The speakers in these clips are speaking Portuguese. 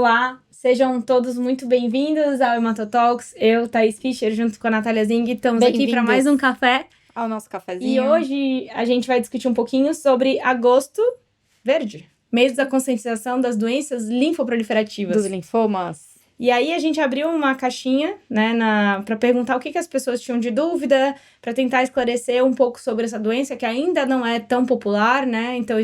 Olá, sejam todos muito bem-vindos ao Hematotalks. Eu, Thaís Fischer, junto com a Natália Zing, estamos aqui para mais um café. Ao nosso E cafezinho. hoje a gente vai discutir um pouquinho sobre agosto verde, mês da conscientização das doenças linfoproliferativas. Dos linfomas. E aí a gente abriu uma caixinha, né, para perguntar o que as pessoas tinham de dúvida, para tentar esclarecer um pouco sobre essa doença que ainda não é tão popular, né? Então,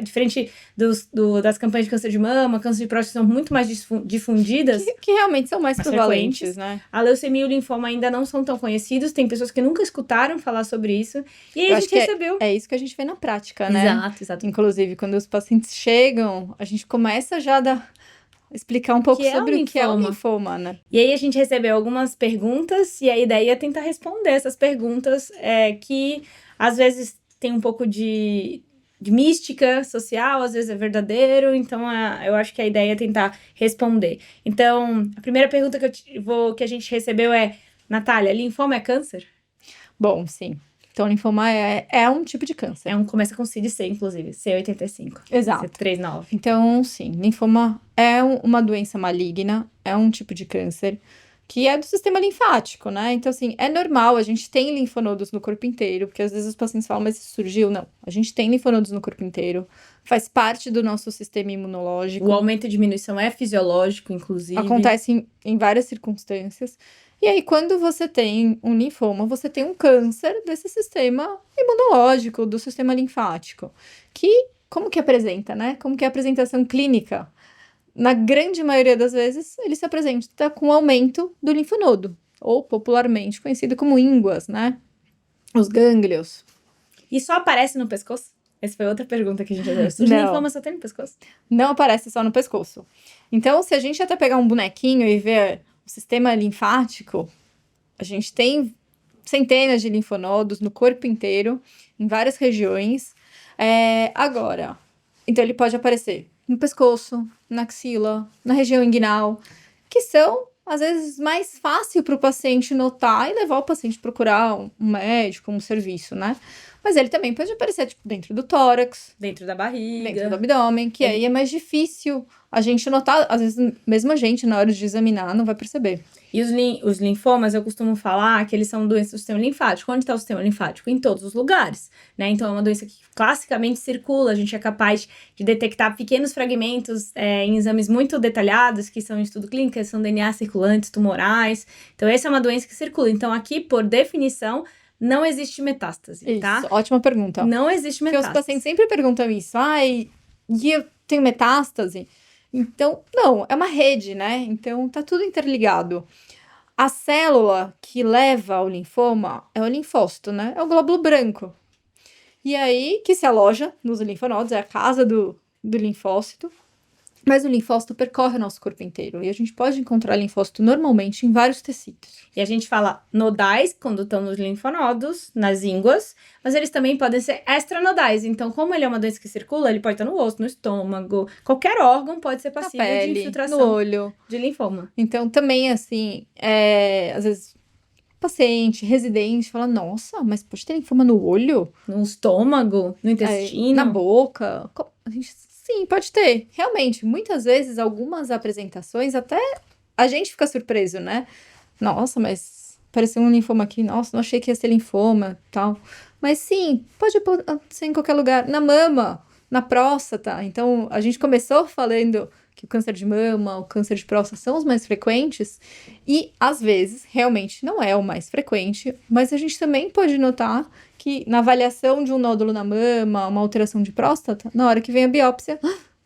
diferente das campanhas de câncer de mama, câncer de próstata são muito mais difundidas. Que realmente são mais prevalentes, frequentes, né? A leucemia e o linfoma ainda não são tão conhecidos, tem pessoas que nunca escutaram falar sobre isso. E aí a gente recebeu. É isso que a gente vê na prática, né? Exato. Inclusive, quando os pacientes chegam, a gente começa já a explicar um pouco sobre o que é o linfoma, né? E aí a gente recebeu algumas perguntas e a ideia é tentar responder essas perguntas que às vezes tem um pouco de mística social, às vezes é verdadeiro, então eu acho que a ideia é tentar responder. Então, a primeira pergunta que a gente recebeu é: Natália, linfoma é câncer? Bom, sim. Então, linfoma é um tipo de câncer. Começa com CID-C, inclusive, C85. Exato. C39. Então, sim, linfoma é uma doença maligna, é um tipo de câncer que é do sistema linfático, né? Então, assim, é normal, a gente tem linfonodos no corpo inteiro, porque às vezes os pacientes falam, mas isso surgiu? Não, a gente tem linfonodos no corpo inteiro, faz parte do nosso sistema imunológico. O aumento e diminuição é fisiológico, inclusive. Acontece em várias circunstâncias. E aí, quando você tem um linfoma, você tem um câncer desse sistema imunológico, do sistema linfático. Como que apresenta, né? Como que é a apresentação clínica? Na grande maioria das vezes, ele se apresenta com aumento do linfonodo, ou popularmente conhecido como ínguas, né? Os gânglios. E só aparece no pescoço? Essa foi outra pergunta que a gente fez. Os linfomas só tem no pescoço? Não aparece só no pescoço. Então, se a gente até pegar um bonequinho e ver o sistema linfático, a gente tem centenas de linfonodos no corpo inteiro, em várias regiões. Agora, então ele pode aparecer no pescoço, na axila, na região inguinal, que são, às vezes, mais fácil para o paciente notar e levar o paciente a procurar um médico, um serviço, né? Mas ele também pode aparecer, tipo, dentro do tórax. Dentro da barriga. Dentro do abdômen, que aí é mais difícil a gente notar. Às vezes, mesmo a gente, na hora de examinar, não vai perceber. E os linfomas, eu costumo falar que eles são doenças do sistema linfático. Onde está o sistema linfático? Em todos os lugares, né? Então, é uma doença que classicamente circula. A gente é capaz de detectar pequenos fragmentos em exames muito detalhados, que são em estudo clínico, são DNA circulantes, tumorais. Então, essa é uma doença que circula. Então, aqui, por definição, não existe metástase, isso, tá? Ótima pergunta. Não existe metástase. Porque os pacientes sempre perguntam isso. E eu tenho metástase? Então, não, é uma rede, né? Então, tá tudo interligado. A célula que leva ao linfoma é o linfócito, né? É o glóbulo branco. E aí, que se aloja nos linfonodos, é a casa do linfócito. Mas o linfócito percorre o nosso corpo inteiro. E a gente pode encontrar linfócito normalmente em vários tecidos. E a gente fala nodais quando estão nos linfonodos, nas ínguas, mas eles também podem ser extranodais. Então, como ele é uma doença que circula, ele pode estar no osso, no estômago, qualquer órgão pode ser passível pele, de infiltração no olho, de linfoma. Então, também, assim, às vezes, paciente, residente, fala, nossa, mas pode ter linfoma no olho? No estômago, no intestino? Na boca? Sim, pode ter. Realmente, muitas vezes, algumas apresentações, até a gente fica surpreso, né? Nossa, mas apareceu um linfoma aqui. Nossa, não achei que ia ser linfoma e tal. Mas sim, pode ser em qualquer lugar. Na mama, na próstata. Então, a gente começou falando que o câncer de mama, o câncer de próstata são os mais frequentes. E, às vezes, realmente não é o mais frequente. Mas a gente também pode notar que na avaliação de um nódulo na mama, uma alteração de próstata, na hora que vem a biópsia,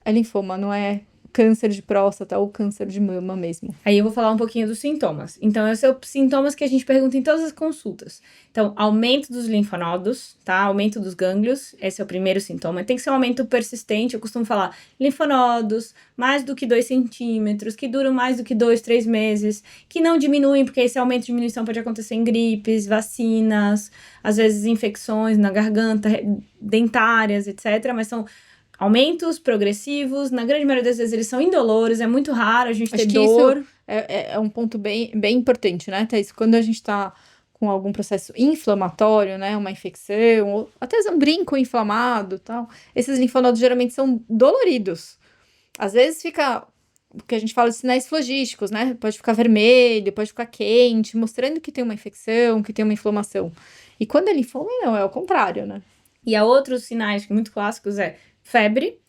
é linfoma, não é câncer de próstata ou câncer de mama mesmo. Aí eu vou falar um pouquinho dos sintomas. Então, esses são os sintomas que a gente pergunta em todas as consultas. Então, aumento dos linfonodos, tá? Aumento dos gânglios, esse é o primeiro sintoma. Tem que ser um aumento persistente, eu costumo falar linfonodos, mais do que 2 centímetros, que duram mais do que 2, 3 meses, que não diminuem, porque esse aumento e diminuição pode acontecer em gripes, vacinas, às vezes infecções na garganta, dentárias, etc. Mas são aumentos progressivos, na grande maioria das vezes eles são indoloros, é muito raro a gente ter dor. Isso é um ponto bem importante, né, Thaís? Quando a gente tá com algum processo inflamatório, né, uma infecção, ou até um brinco inflamado, tal, esses linfonodos geralmente são doloridos. Às vezes fica o que a gente fala de sinais flogísticos, né? Pode ficar vermelho, pode ficar quente, mostrando que tem uma infecção, que tem uma inflamação. E quando é linfoma, não, é o contrário, né? E há outros sinais muito clássicos, febre,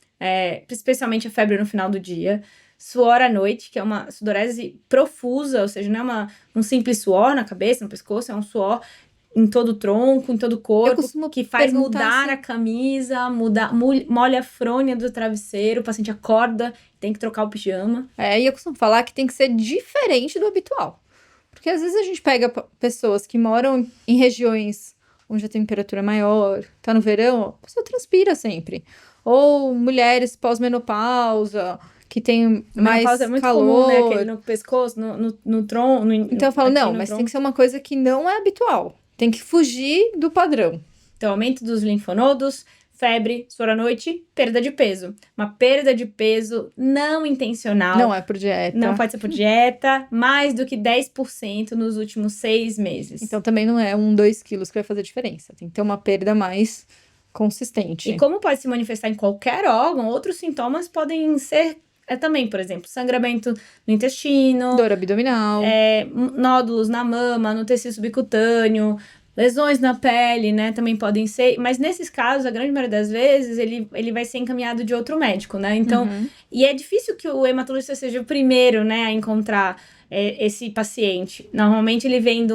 especialmente a febre no final do dia, suor à noite, que é uma sudorese profusa, ou seja, não é um simples suor na cabeça, no pescoço, é um suor em todo o tronco, em todo o corpo, que faz mudar assim, a camisa, molha a fronha do travesseiro, o paciente acorda, tem que trocar o pijama. E eu costumo falar que tem que ser diferente do habitual. Porque às vezes a gente pega pessoas que moram em regiões onde a temperatura é maior, tá no verão, a pessoa transpira sempre. Ou mulheres pós-menopausa, que tem mais menopausa é muito calor. comum, né? Aquele no pescoço, no tronco. Então eu falo, não, mas tem que ser uma coisa que não é habitual. Tem que fugir do padrão. Então, aumento dos linfonodos, febre, suor à noite, perda de peso. Uma perda de peso não intencional. Não é por dieta. Não pode ser por dieta. Mais do que 10% nos últimos 6 meses. Então também não é 2 quilos que vai fazer diferença. Tem que ter uma perda mais consistente. E como pode se manifestar em qualquer órgão, outros sintomas podem ser também, por exemplo, sangramento no intestino, dor abdominal, nódulos na mama, no tecido subcutâneo, lesões na pele, né, também podem ser, mas nesses casos, a grande maioria das vezes, ele vai ser encaminhado de outro médico, né, então, e é difícil que o hematologista seja o primeiro, né, a encontrar esse paciente. Normalmente ele vem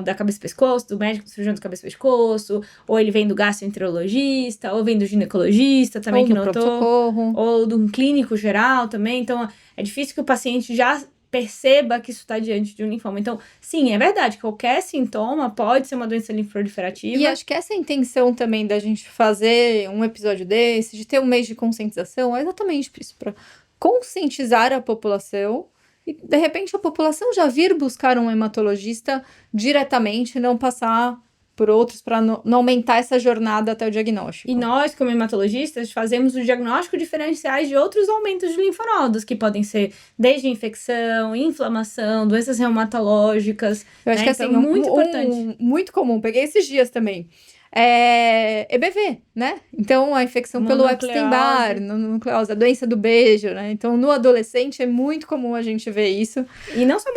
da cabeça e pescoço, do médico cirurgião do cabeça e pescoço, ou ele vem do gastroenterologista, ou vem do ginecologista também, ou que no notou, pronto-socorro, ou de um clínico geral também, então é difícil que o paciente já perceba que isso está diante de um linfoma. Então, sim, é verdade, qualquer sintoma pode ser uma doença linfoproliferativa. E acho que essa é a intenção também da gente fazer um episódio desse, de ter um mês de conscientização, é exatamente isso, para conscientizar a população e, de repente, a população já vir buscar um hematologista diretamente, não passar por outros, para não aumentar essa jornada até o diagnóstico. E nós, como hematologistas, fazemos o diagnóstico diferenciais de outros aumentos de linfonodos, que podem ser desde infecção, inflamação, doenças reumatológicas. Eu acho que assim, então, muito importante. Muito comum, peguei esses dias também. EBV, né? Então, a infecção pelo Epstein-Barr, nucleose, a doença do beijo, né? Então, no adolescente é muito comum a gente ver isso. E não só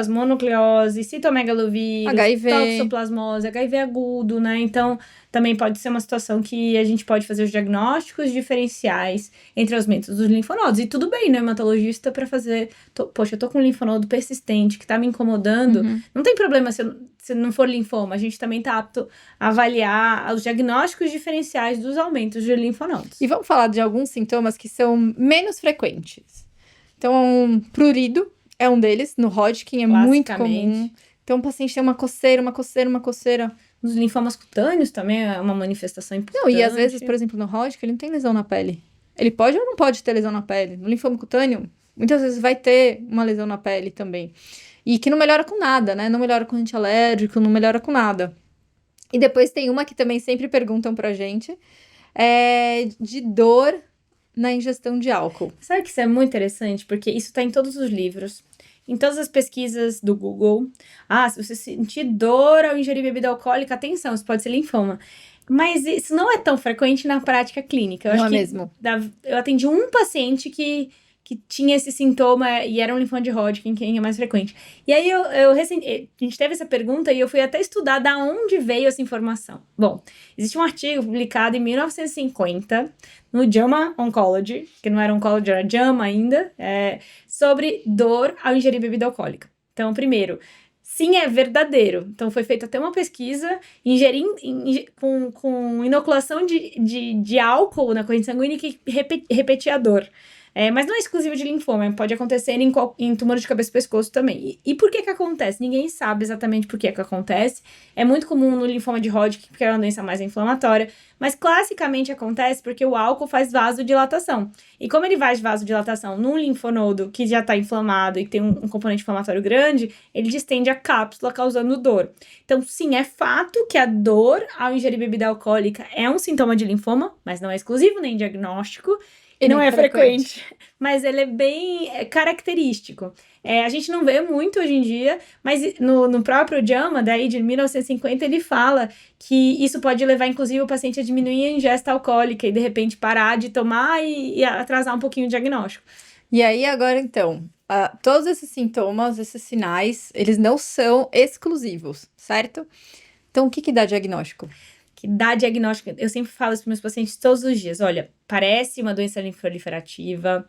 mononucleose, citomegalovírus, HIV, toxoplasmose, HIV agudo, né? Então, também pode ser uma situação que a gente pode fazer os diagnósticos diferenciais entre os aumentos dos linfonodos. E tudo bem, né, hematologista, para fazer... Poxa, eu tô com um linfonodo persistente que tá me incomodando. Não tem problema se não for linfoma. A gente também tá apto a avaliar os diagnósticos diferenciais dos aumentos de linfonodos. E vamos falar de alguns sintomas que são menos frequentes. Então, prurido é um deles. No Hodgkin é muito comum. Então, o paciente tem uma coceira. Nos linfomas cutâneos também é uma manifestação importante. Não, e às vezes, por exemplo, no Hodgkin, ele não tem lesão na pele. Ele pode ou não pode ter lesão na pele. No linfoma cutâneo, muitas vezes vai ter uma lesão na pele também. E que não melhora com nada, né? Não melhora com antialérgico, não melhora com nada. E depois tem uma que também sempre perguntam pra gente, de dor na ingestão de álcool. Sabe que isso é muito interessante? Porque isso tá em todos os livros. Em todas as pesquisas do Google, se você sentir dor ao ingerir bebida alcoólica, atenção, isso pode ser linfoma. Mas isso não é tão frequente na prática clínica. Não é mesmo? Eu atendi um paciente que tinha esse sintoma e era um linfoma de Hodgkin, que é mais frequente. E aí, a gente teve essa pergunta e eu fui até estudar da onde veio essa informação. Bom, existe um artigo publicado em 1950 no JAMA Oncology, que não era Oncology, era JAMA ainda, sobre dor ao ingerir bebida alcoólica. Então, primeiro, sim, é verdadeiro. Então, foi feita até uma pesquisa com inoculação de álcool na corrente sanguínea que repetia a dor. Mas não é exclusivo de linfoma, pode acontecer em tumor de cabeça e pescoço também. E por que acontece? Ninguém sabe exatamente por que acontece. É muito comum no linfoma de Hodgkin, porque é uma doença mais inflamatória, mas classicamente acontece porque o álcool faz vasodilatação. E como ele faz vasodilatação num linfonodo que já está inflamado e tem um componente inflamatório grande, ele distende a cápsula, causando dor. Então, sim, é fato que a dor ao ingerir bebida alcoólica é um sintoma de linfoma, mas não é exclusivo nem diagnóstico. E não é frequente, mas ele é bem característico. A gente não vê muito hoje em dia, mas no próprio JAMA, daí de 1950, ele fala que isso pode levar, inclusive, o paciente a diminuir a ingesta alcoólica e, de repente, parar de tomar e atrasar um pouquinho o diagnóstico. E aí, agora, então, todos esses sintomas, esses sinais, eles não são exclusivos, certo? Então, o que dá diagnóstico? Que dá diagnóstico, eu sempre falo isso para meus pacientes todos os dias, olha, parece uma doença linfoproliferativa,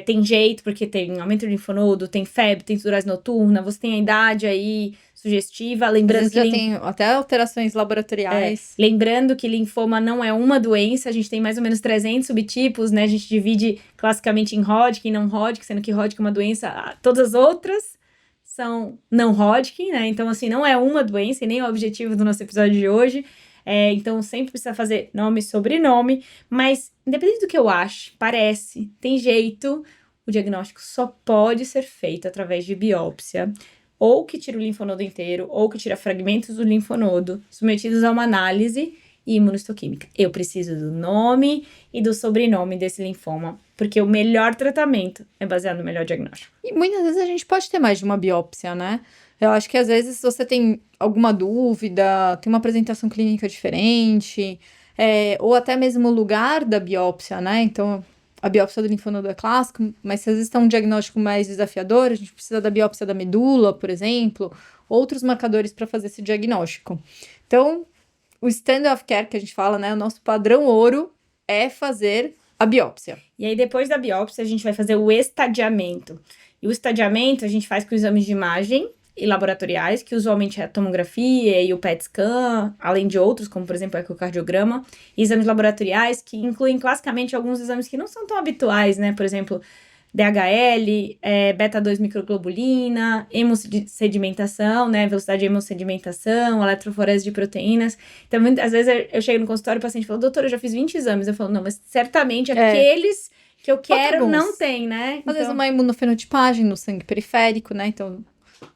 tem jeito, porque tem aumento do linfonodo, tem febre, tem sudorese noturna, você tem a idade aí sugestiva, lembrando que já tem até alterações laboratoriais. Lembrando que linfoma não é uma doença, a gente tem mais ou menos 300 subtipos, né? A gente divide classicamente em Hodgkin e não Hodgkin, sendo que Hodgkin é uma doença, todas as outras são não Hodgkin, né? Então, assim, não é uma doença e nem é o objetivo do nosso episódio de hoje. Então, sempre precisa fazer nome e sobrenome, mas independente do que eu ache, parece, tem jeito, o diagnóstico só pode ser feito através de biópsia, ou que tira o linfonodo inteiro, ou que tira fragmentos do linfonodo, submetidos a uma análise imunohistoquímica. Eu preciso do nome e do sobrenome desse linfoma, porque o melhor tratamento é baseado no melhor diagnóstico. E muitas vezes a gente pode ter mais de uma biópsia, né? Eu acho que às vezes você tem alguma dúvida, tem uma apresentação clínica diferente, ou até mesmo o lugar da biópsia, né? Então, a biópsia do linfonodo é clássico, mas se às vezes está um diagnóstico mais desafiador, a gente precisa da biópsia da medula, por exemplo, outros marcadores para fazer esse diagnóstico. Então, o standard of care que a gente fala, né? O nosso padrão ouro é fazer a biópsia. E aí, depois da biópsia, a gente vai fazer o estadiamento. E o estadiamento a gente faz com exames de imagem e laboratoriais, que usualmente é a tomografia e o PET scan, além de outros, como por exemplo o ecocardiograma, e exames laboratoriais que incluem classicamente alguns exames que não são tão habituais, né? Por exemplo, DHL, beta-2 microglobulina, hemossedimentação, né? Velocidade de hemossedimentação, eletroforese de proteínas. Então, às vezes eu chego no consultório e o paciente fala, doutora, eu já fiz 20 exames. Eu falo, não, mas certamente aqueles que eu quero não tem, né? Às vezes uma imunofenotipagem no sangue periférico, né? Então,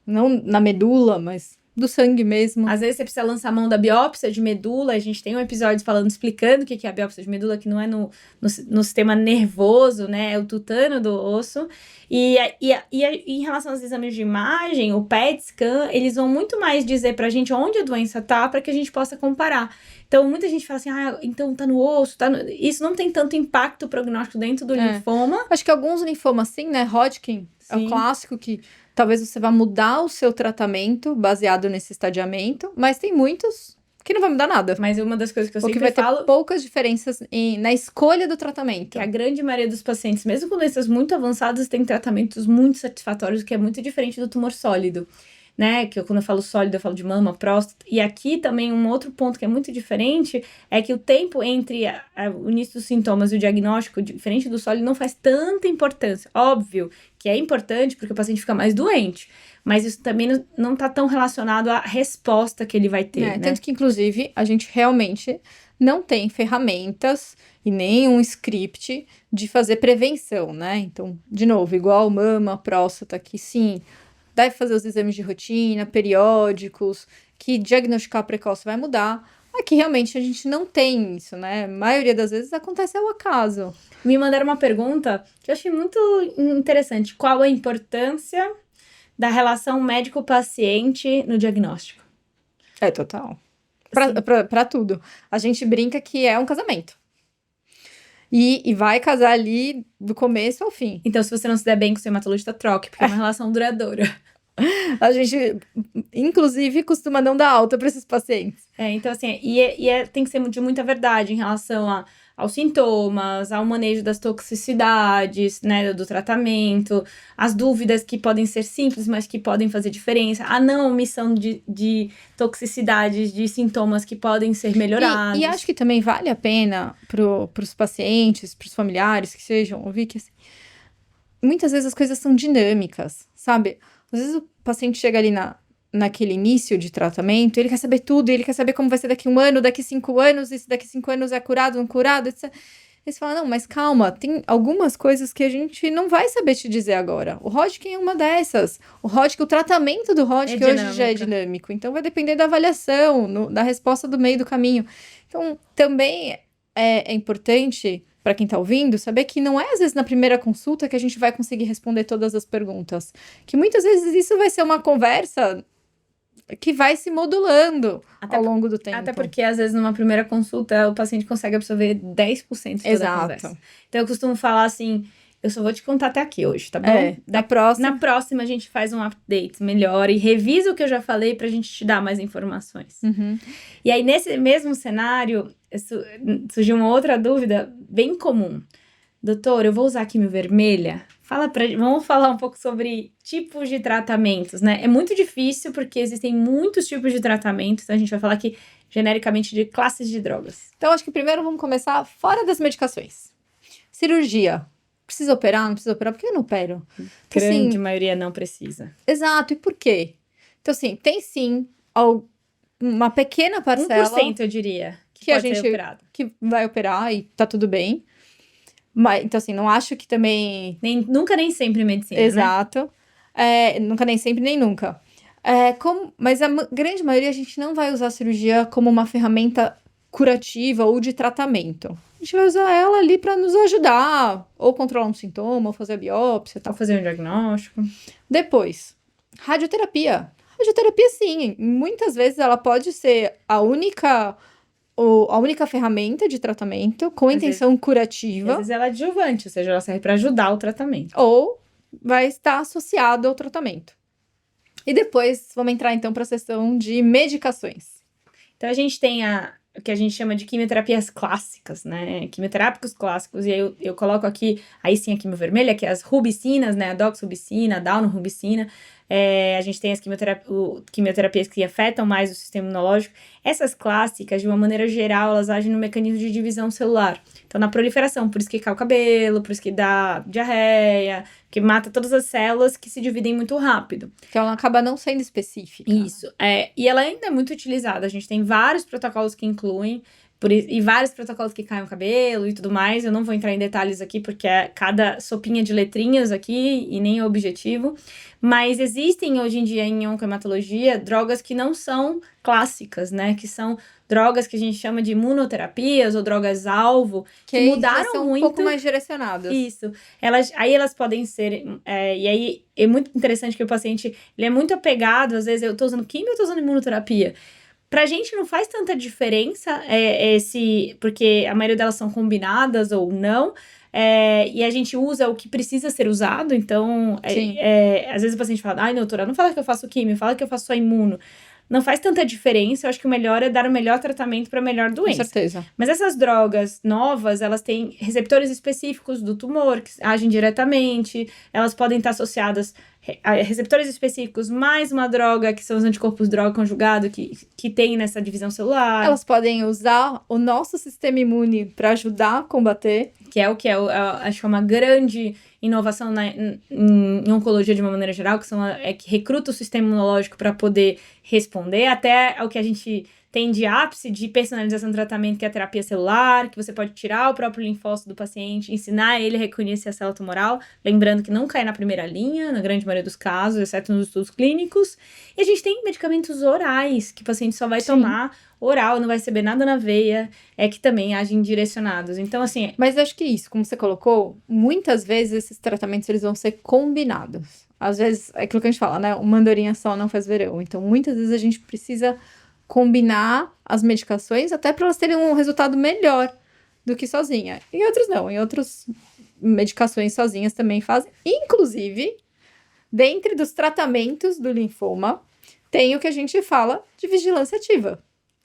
não na medula, mas do sangue mesmo. Às vezes você precisa lançar a mão da biópsia de medula. A gente tem um episódio explicando o que é a biópsia de medula, que não é no sistema nervoso, né? É o tutano do osso. E em relação aos exames de imagem, o PET scan, eles vão muito mais dizer pra gente onde a doença tá, para que a gente possa comparar. Então, muita gente fala assim, então tá no osso, isso não tem tanto impacto prognóstico dentro do linfoma. Acho que alguns linfomas sim, né? Hodgkin é o clássico que talvez você vá mudar o seu tratamento baseado nesse estadiamento, mas tem muitos que não vai mudar nada. Mas uma das coisas que eu sempre falo... que vai ter poucas diferenças na escolha do tratamento. Que a grande maioria dos pacientes, mesmo com doenças muito avançadas, tem tratamentos muito satisfatórios, que é muito diferente do tumor sólido, né? Que quando eu falo sólido, eu falo de mama, próstata. E aqui também um outro ponto que é muito diferente é que o tempo entre o início dos sintomas e o diagnóstico, diferente do sólido, não faz tanta importância. Óbvio que é importante porque o paciente fica mais doente, mas isso também não está tão relacionado à resposta que ele vai ter, né? Tanto que, inclusive, a gente realmente não tem ferramentas e nem um script de fazer prevenção, né? Então, de novo, igual mama, próstata, que sim, deve fazer os exames de rotina, periódicos, que diagnosticar precoce vai mudar. Aqui, realmente, a gente não tem isso, né? A maioria das vezes acontece ao acaso. Me mandaram uma pergunta que eu achei muito interessante. Qual a importância da relação médico-paciente no diagnóstico? Total. Pra tudo. A gente brinca que é um casamento. E vai casar ali do começo ao fim. Então, se você não se der bem com o seu hematologista, troque, porque é uma relação duradoura. A gente, inclusive, costuma não dar alta para esses pacientes. Então, assim, tem que ser de muita verdade em relação aos sintomas, ao manejo das toxicidades, né, do tratamento, as dúvidas que podem ser simples, mas que podem fazer diferença, a não omissão de toxicidades, de sintomas que podem ser melhorados. E acho que também vale a pena para os pacientes, para os familiares que sejam, ouvir que assim, muitas vezes as coisas são dinâmicas, sabe? Às vezes o paciente chega ali naquele início de tratamento, ele quer saber tudo, ele quer saber como vai ser daqui 1 ano, daqui 5 anos, e se daqui 5 anos é curado, não curado, etc. Eles falam, não, mas calma, tem algumas coisas que a gente não vai saber te dizer agora. O Hodgkin é uma dessas. O tratamento do Hodgkin hoje já é dinâmico, então vai depender da avaliação, da resposta do meio do caminho. Então, também é importante, para quem está ouvindo, saber que não é às vezes na primeira consulta que a gente vai conseguir responder todas as perguntas. Que muitas vezes isso vai ser uma conversa que vai se modulando ao longo do tempo. Até porque, às vezes, numa primeira consulta, o paciente consegue absorver 10% de toda a conversa. Então, eu costumo falar assim, Eu só vou te contar até aqui hoje, tá bom? Na próxima. Na próxima a gente faz um update melhor e revisa o que eu já falei pra gente te dar mais informações. E aí, nesse mesmo cenário, surgiu uma outra dúvida bem comum. Doutor, eu vou usar químio vermelha? Vamos falar um pouco sobre tipos de tratamentos, né? É muito difícil porque existem muitos tipos de tratamentos. Então a gente vai falar aqui genericamente de classes de drogas. Então, acho que primeiro vamos começar fora das medicações. Cirurgia. Precisa operar? Não precisa operar? Por que eu não opero? Grande maioria não precisa. Exato. E por quê? Então, assim, tem sim uma pequena parcela... 1%, eu diria, que pode ser operado. Que vai operar e tá tudo bem. Mas, então, assim, não acho que também... Nunca nem sempre medicina, Exato. Né? Nunca nem sempre, nem nunca. Mas a grande maioria a gente não vai usar a cirurgia como uma ferramenta curativa ou de tratamento. A gente vai usar ela ali para nos ajudar, ou controlar um sintoma, ou fazer a biópsia, tal. Ou fazer um diagnóstico. Depois, radioterapia. Radioterapia, sim, muitas vezes ela pode ser a única ferramenta de tratamento com intenção curativa. Às vezes ela é adjuvante, ou seja, ela serve para ajudar o tratamento. Ou vai estar associado ao tratamento. E depois, vamos entrar então para a seção de medicações. Então, a gente tem o que a gente chama de quimioterapias clássicas, né? Quimioterápicos clássicos. E aí eu coloco aqui, aí sim, a quimio vermelha, que é as rubicinas, né? A doxorubicina, a daunorubicina. A gente tem as quimioterapias que afetam mais o sistema imunológico. Essas clássicas, de uma maneira geral, elas agem no mecanismo de divisão celular. Então, na proliferação, por isso que cai o cabelo, por isso que dá diarreia, que mata todas as células que se dividem muito rápido. Então, ela acaba não sendo específica. Isso. E ela ainda é muito utilizada. A gente tem vários protocolos que incluem, e vários protocolos que caem o cabelo e tudo mais. Eu não vou entrar em detalhes aqui, porque é cada sopinha de letrinhas aqui, e nem é objetivo. Mas existem, hoje em dia, em oncohematologia, drogas que não são clássicas, né? Que são drogas que a gente chama de imunoterapias ou drogas-alvo, que mudaram são muito. Um pouco mais direcionadas. Isso. Aí elas podem ser... e aí é muito interessante que o paciente ele é muito apegado. Às vezes eu tô usando químio, eu tô usando imunoterapia. Pra gente não faz tanta diferença porque a maioria delas são combinadas ou não. E a gente usa o que precisa ser usado. Então, às vezes o paciente fala, ai, doutora, não fala que eu faço químio, fala que eu faço só imuno. Não faz tanta diferença. Eu acho que o melhor é dar o melhor tratamento para a melhor doença. Com certeza. Mas essas drogas novas, elas têm receptores específicos do tumor, que agem diretamente. Elas podem estar associadas a receptores específicos, mais uma droga, que são os anticorpos droga conjugado, que tem nessa divisão celular. Elas podem usar o nosso sistema imune para ajudar a combater. Que é acho que é uma grande inovação em oncologia de uma maneira geral, que recruta o sistema imunológico para poder responder, até ao que a gente tem de ápice de personalização do tratamento, que é a terapia celular, que você pode tirar o próprio linfócito do paciente, ensinar ele a reconhecer a célula tumoral, lembrando que não cai na primeira linha, na grande maioria dos casos, exceto nos estudos clínicos. E a gente tem medicamentos orais, que o paciente só vai tomar oral, não vai receber nada na veia, que também agem direcionados. Então, assim... Mas acho que isso, como você colocou, muitas vezes esses tratamentos eles vão ser combinados. Às vezes, é aquilo que a gente fala, né? Uma andorinha só não faz verão. Então, muitas vezes a gente precisa combinar as medicações até para elas terem um resultado melhor do que sozinha. Em outros não, em outras medicações sozinhas também fazem. Inclusive, dentre dos tratamentos do linfoma, tem o que a gente fala de vigilância ativa.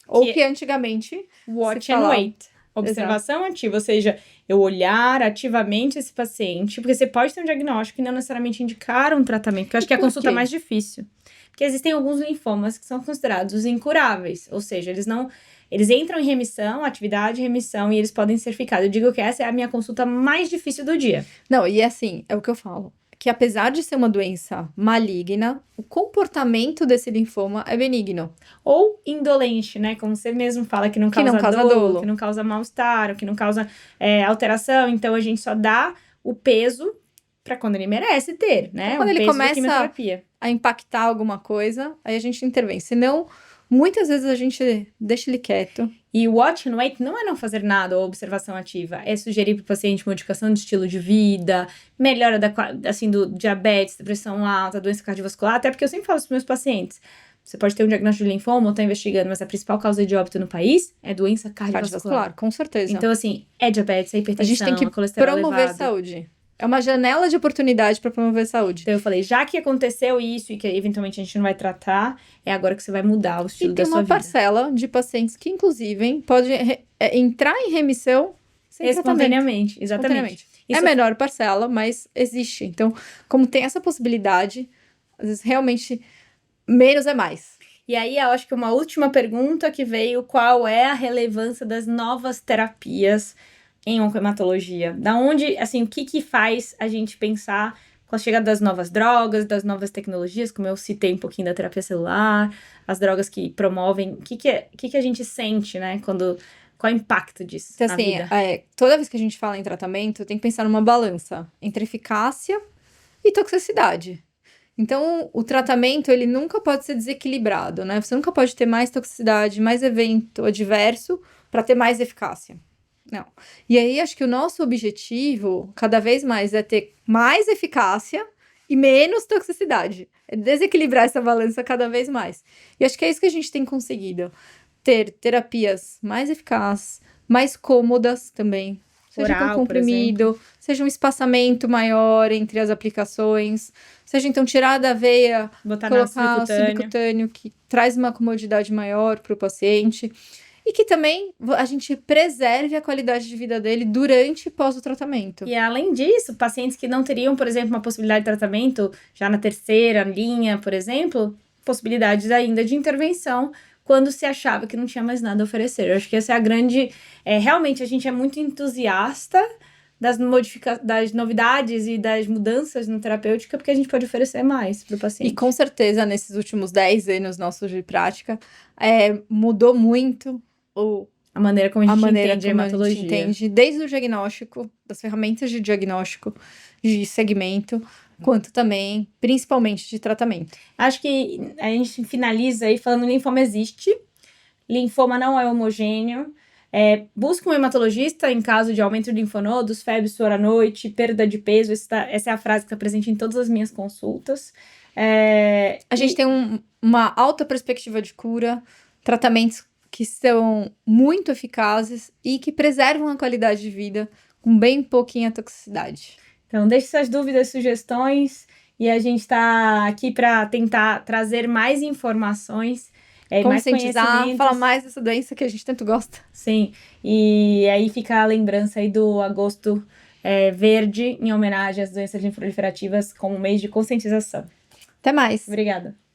Ou que antigamente... Watch and wait. Observação ativa, ou seja, eu olhar ativamente esse paciente, porque você pode ter um diagnóstico e não necessariamente indicar um tratamento, que eu acho que é a consulta mais difícil. Porque existem alguns linfomas que são considerados incuráveis, ou seja, eles entram em remissão, atividade, remissão, e eles podem ser ficados. Eu digo que essa é a minha consulta mais difícil do dia. Não, e assim, é o que eu falo, que apesar de ser uma doença maligna, o comportamento desse linfoma é benigno. Ou indolente, né? Como você mesmo fala, que não causa dolo, que não causa mal-estar, que não causa alteração. Então, a gente só dá o peso para quando ele merece ter, né? Então, quando ele começa a impactar alguma coisa, aí a gente intervém. Senão, muitas vezes a gente deixa ele quieto. E o watch and wait não é não fazer nada ou observação ativa, é sugerir para o paciente modificação de estilo de vida, melhora do diabetes, da pressão alta, doença cardiovascular, até porque eu sempre falo para os meus pacientes, você pode ter um diagnóstico de linfoma ou estar investigando, mas a principal causa de óbito no país é doença cardiovascular. Com certeza. Então, assim, é diabetes, é hipertensão, a gente tem que colesterol promover elevado. saúde. É uma janela de oportunidade para promover saúde. Então eu falei, já que aconteceu isso e que eventualmente a gente não vai tratar, é agora que você vai mudar o estilo da E tem sua uma vida. parcela de pacientes que, inclusive, pode entrar em remissão sem tratamento. Espontaneamente, exatamente. É Isso menor parcela, mas existe. Então, como tem essa possibilidade, às vezes realmente menos é mais. E aí, eu acho que uma última pergunta que veio, qual é a relevância das novas terapias em oncohematologia? Da onde, assim, o que faz a gente pensar com a chegada das novas drogas, das novas tecnologias, como eu citei um pouquinho da terapia celular, as drogas que promovem, o que a gente sente, né, qual é o impacto disso Então, na assim, vida? toda vez que a gente fala em tratamento, tem que pensar numa balança entre eficácia e toxicidade. Então, o tratamento, ele nunca pode ser desequilibrado, né? Você nunca pode ter mais toxicidade, mais evento adverso para ter mais eficácia. Não. E aí, acho que o nosso objetivo, cada vez mais, é ter mais eficácia e menos toxicidade. É desequilibrar essa balança cada vez mais. E acho que é isso que a gente tem conseguido. Ter terapias mais eficazes, mais cômodas também. Seja Oral, com por comprimido, seja um espaçamento maior entre as aplicações, seja então tirar da veia, Botar na colocar subcutânea. subcutâneo, que traz uma comodidade maior para o paciente. E que também a gente preserve a qualidade de vida dele durante e pós o tratamento. E além disso, pacientes que não teriam, por exemplo, uma possibilidade de tratamento já na terceira linha, por exemplo, possibilidades ainda de intervenção quando se achava que não tinha mais nada a oferecer. Eu acho que essa é a grande... realmente, a gente é muito entusiasta das novidades e das mudanças na terapêutica, porque a gente pode oferecer mais para o paciente. E com certeza, nesses últimos 10 anos nossos de prática, mudou muito a maneira como a gente entende a como hematologia. a gente entende, desde o diagnóstico, das ferramentas de diagnóstico, de segmento, quanto também, principalmente, de tratamento. Acho que a gente finaliza aí falando: linfoma existe, linfoma não é homogêneo, busca um hematologista em caso de aumento de linfonodos, febre, suor à noite, perda de peso. Essa é a frase que está presente em todas as minhas consultas. A gente tem uma alta perspectiva de cura, tratamentos que são muito eficazes e que preservam a qualidade de vida com bem pouquinha toxicidade. Então, deixe suas dúvidas, sugestões, e a gente está aqui para tentar trazer mais informações, mais conhecimentos. Falar mais dessa doença que a gente tanto gosta. Sim, e aí fica a lembrança aí do agosto verde, em homenagem às doenças linfoproliferativas, como mês de conscientização. Até mais! Obrigada.